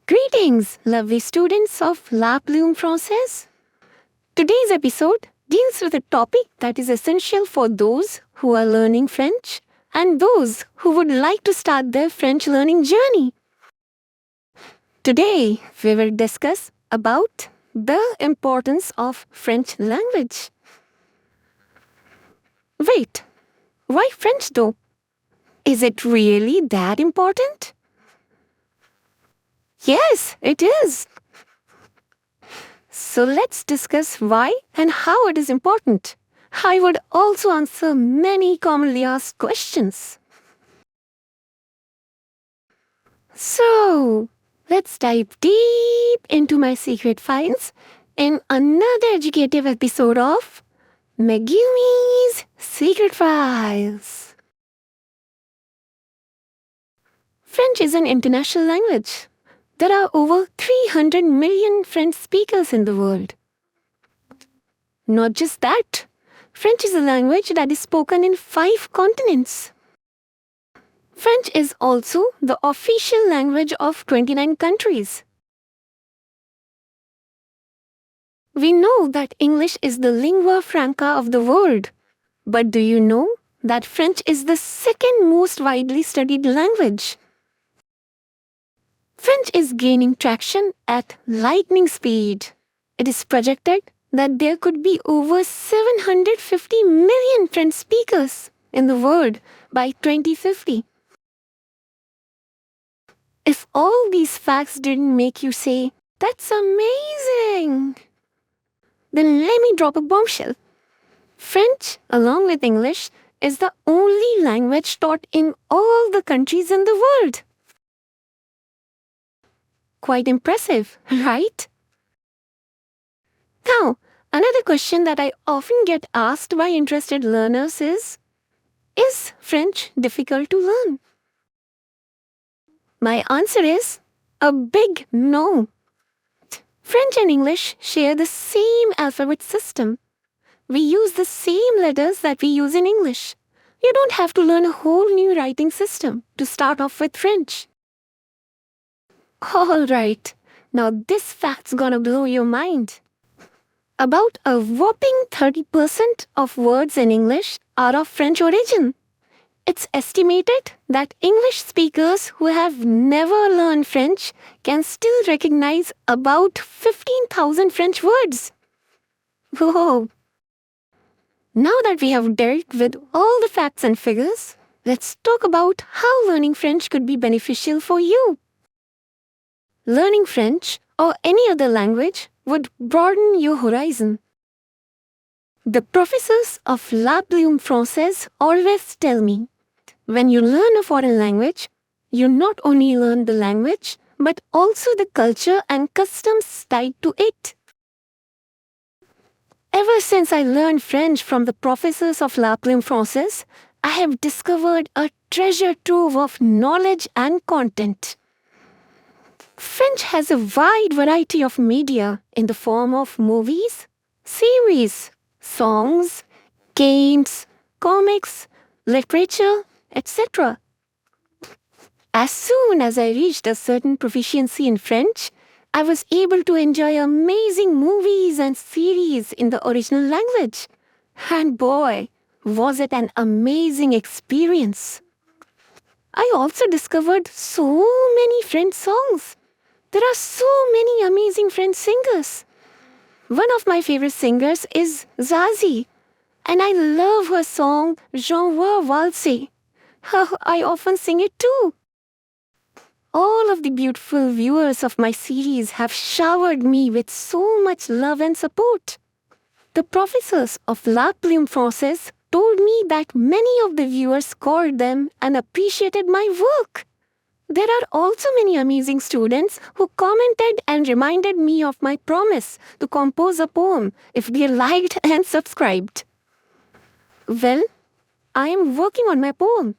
Greetings, lovely students of La Plume Française. Today's episode deals with a topic that is essential for those who are learning French and those who would like to start their French learning journey. Today, we will discuss about the importance of French language. Wait, why French though? Is it really that important? Yes, it is. So let's discuss why and how it is important. I would also answer many commonly asked questions. So, let's dive deep into my secret files in another educative episode of Megumi's Secret Files. French is an international language. There are over 300 million French speakers in the world. Not just that, French is a language that is spoken in 5 continents. French is also the official language of 29 countries. We know that English is the lingua franca of the world. But do you know that French is the second most widely studied language? French is gaining traction at lightning speed. It is projected that there could be over 750 million French speakers in the world by 2050. If all these facts didn't make you say, "That's amazing," then let me drop a bombshell. French, along with English, is the only language taught in all the countries in the world. Quite impressive, right? Now, another question that I often get asked by interested learners is French difficult to learn? My answer is a big no. French and English share the same alphabet system. We use the same letters that we use in English. You don't have to learn a whole new writing system to start off with French. Alright, now this fact's gonna blow your mind. About a whopping 30% of words in English are of French origin. It's estimated that English speakers who have never learned French can still recognize about 15,000 French words. Whoa! Now that we have dealt with all the facts and figures, let's talk about how learning French could be beneficial for you. Learning French or any other language would broaden your horizon. The professors of La Plume Française always tell me, when you learn a foreign language, you not only learn the language, but also the culture and customs tied to it. Ever since I learned French from the professors of La Plume Française, I have discovered a treasure trove of knowledge and content. French has a wide variety of media in the form of movies, series, songs, games, comics, literature, etc. As soon as I reached a certain proficiency in French, I was able to enjoy amazing movies and series in the original language. And boy, was it an amazing experience. I also discovered so many French songs. There are so many amazing French singers. One of my favorite singers is Zazie, and I love her song J'envoie valser. I often sing it too. All of the beautiful viewers of my series have showered me with so much love and support. The professors of La Plume Française told me that many of the viewers called them and appreciated my work. There are also many amazing students who commented and reminded me of my promise to compose a poem if they liked and subscribed. Well, I am working on my poem.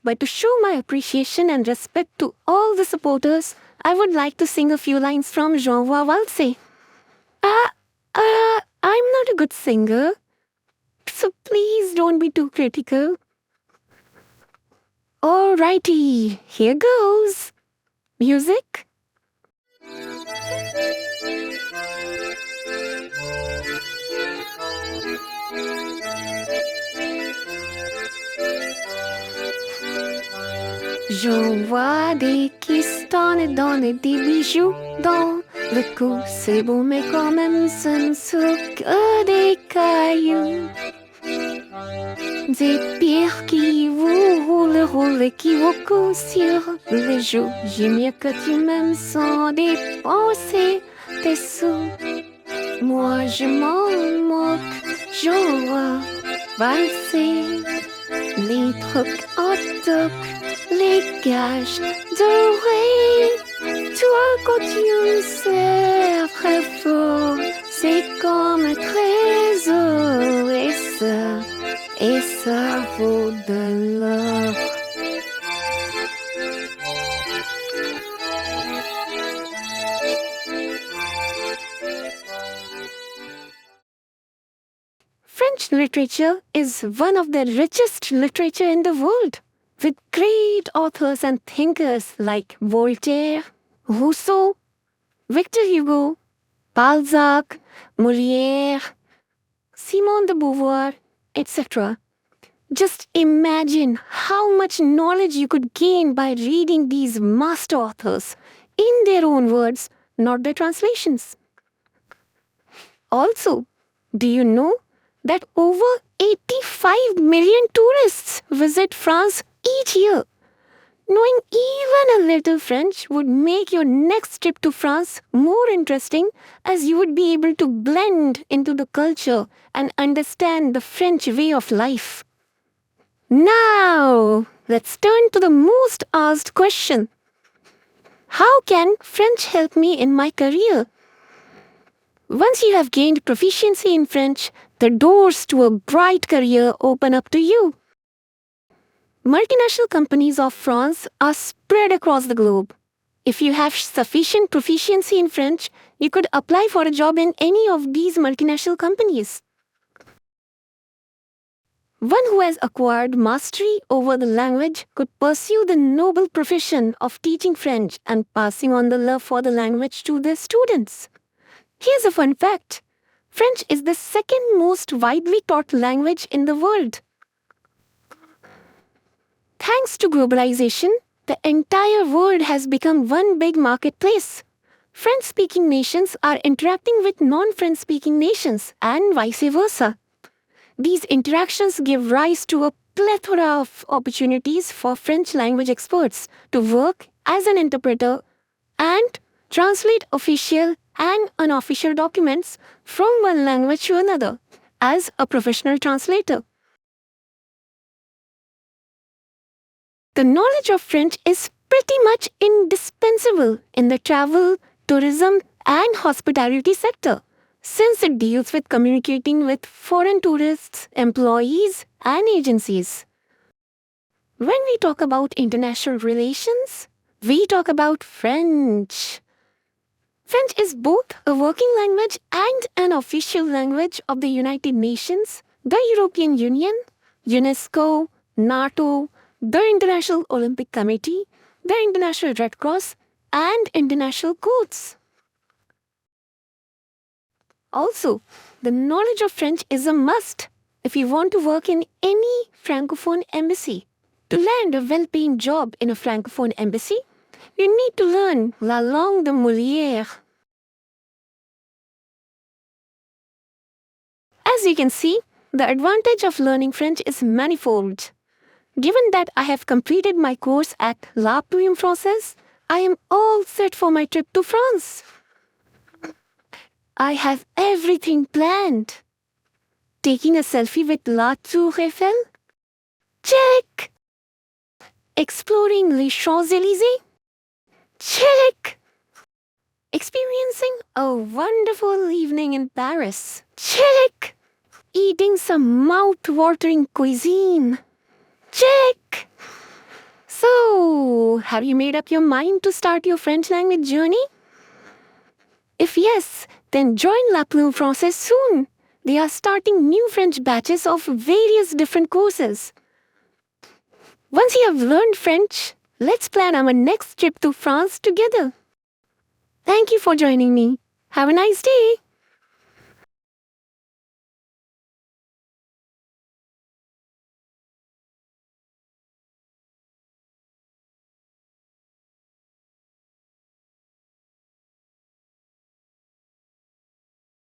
But to show my appreciation and respect to all the supporters, I would like to sing a few lines from J'envoie valser. I'm not a good singer, so please don't be too critical. Alrighty, here goes. Music. J'envoie des kistons dans des bijoux dans le cou. C'est beau, mais quand même, ce ne sont que des cailloux. Des pierres qui vous roulent et qui vous coulent sur les joues. J'aime mieux que tu m'aimes sans dépenser tes sous. Moi je m'en moque, j'envoie valser les trucs en toc, les gages dorés. Toi quand tu me serres très fort, c'est comme un trésor et ça vaut de l'or. French literature is one of the richest literature in the world, with great authors and thinkers like Voltaire, Rousseau, Victor Hugo, Balzac, Molière, Simone de Beauvoir, etc. Just imagine how much knowledge you could gain by reading these master authors in their own words, not their translations. Also, do you know that over 85 million tourists visit France each year? Knowing even a little French would make your next trip to France more interesting, as you would be able to blend into the culture and understand the French way of life. Now, let's turn to the most asked question. How can French help me in my career? Once you have gained proficiency in French, the doors to a bright career open up to you. Multinational companies of France are spread across the globe. If you have sufficient proficiency in French, you could apply for a job in any of these multinational companies. One who has acquired mastery over the language could pursue the noble profession of teaching French and passing on the love for the language to their students. Here's a fun fact. French is the second most widely taught language in the world. Thanks to globalization, the entire world has become one big marketplace. French-speaking nations are interacting with non-French-speaking nations and vice versa. These interactions give rise to a plethora of opportunities for French language experts to work as an interpreter and translate official and unofficial documents from one language to another as a professional translator. The knowledge of French is pretty much indispensable in the travel, tourism, and hospitality sector, since it deals with communicating with foreign tourists, employees, and agencies. When we talk about international relations, we talk about French. French is both a working language and an official language of the United Nations, the European Union, UNESCO, NATO, the International Olympic Committee, the International Red Cross, and international courts. Also, the knowledge of French is a must if you want to work in any Francophone embassy. To land a well-paying job in a Francophone embassy, you need to learn la langue de Molière. As you can see, the advantage of learning French is manifold. Given that I have completed my course at La Plume Française, I am all set for my trip to France. I have everything planned. Taking a selfie with La Tour Eiffel? Check! Exploring Les Champs-Élysées? Check! Experiencing a wonderful evening in Paris? Check! Eating some mouth-watering cuisine? Check! So, have you made up your mind to start your French language journey? If yes, then join La Plume Française soon. They are starting new French batches of various different courses. Once you have learned French, let's plan our next trip to France together. Thank you for joining me. Have a nice day.